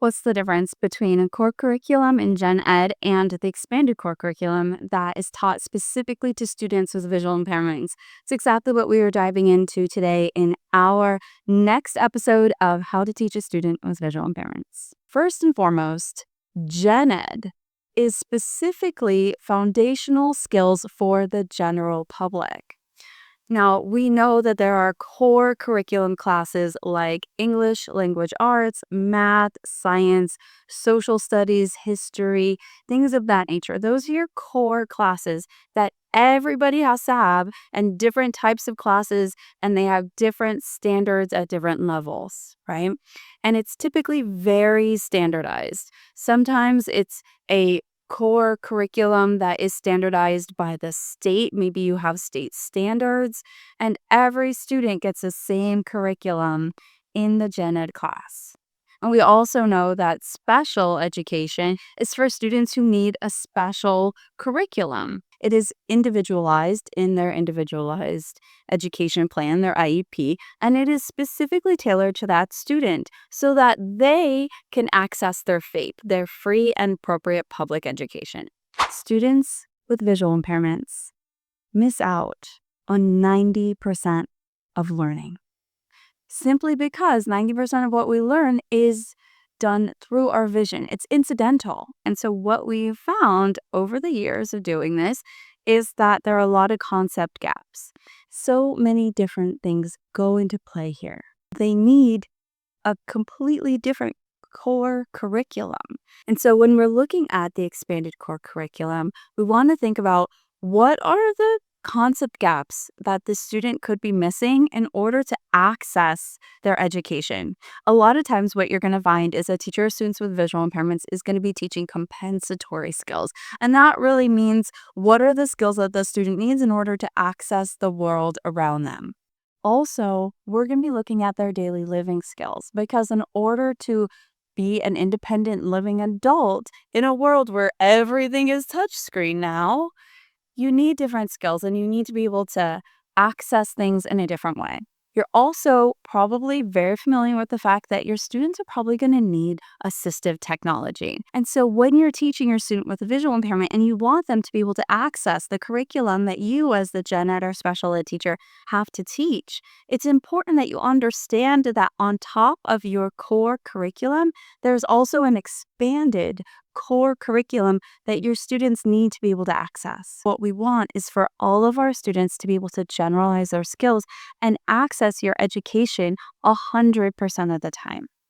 What's the difference between a core curriculum in Gen Ed and the expanded core curriculum that is taught specifically to students with visual impairments? It's exactly what we are diving into today in our next episode of How to Teach a Student with Visual Impairments. First and foremost, Gen Ed is specifically foundational skills for the general public. Now, we know that there are core curriculum classes like English, language arts, math, science, social studies, history, things of that nature. Those are your core classes that everybody has to have, and different types of classes, and they have different standards at different levels, right? And it's typically very standardized. Sometimes it's a core curriculum that is standardized by the state. Maybe you have state standards, and every student gets the same curriculum in the Gen Ed class. And we also know that special education is for students who need a special curriculum. It is individualized in their individualized education plan, their IEP, and it is specifically tailored to that student so that they can access their FAPE, their free and appropriate public education. Students with visual impairments miss out on 90% of learning, simply because 90% of what we learn is done through our vision. It's incidental. And so what we've found over the years of doing this is that there are a lot of concept gaps. So many different things go into play here. They need a completely different core curriculum. And so when we're looking at the expanded core curriculum, we want to think about what are the concept gaps that the student could be missing in order to access their education. A lot of times what you're going to find is a teacher of students with visual impairments is going to be teaching compensatory skills. And that really means what are the skills that the student needs in order to access the world around them. Also, we're going to be looking at their daily living skills, because in order to be an independent living adult in a world where everything is touchscreen now, you need different skills and you need to be able to access things in a different way. You're also probably very familiar with the fact that your students are probably going to need assistive technology. And so when you're teaching your student with a visual impairment and you want them to be able to access the curriculum that you as the Gen Ed or special ed teacher have to teach, it's important that you understand that on top of your core curriculum, there's also an expanded core curriculum that your students need to be able to access. What we want is for all of our students to be able to generalize their skills and access your education 100% of the time.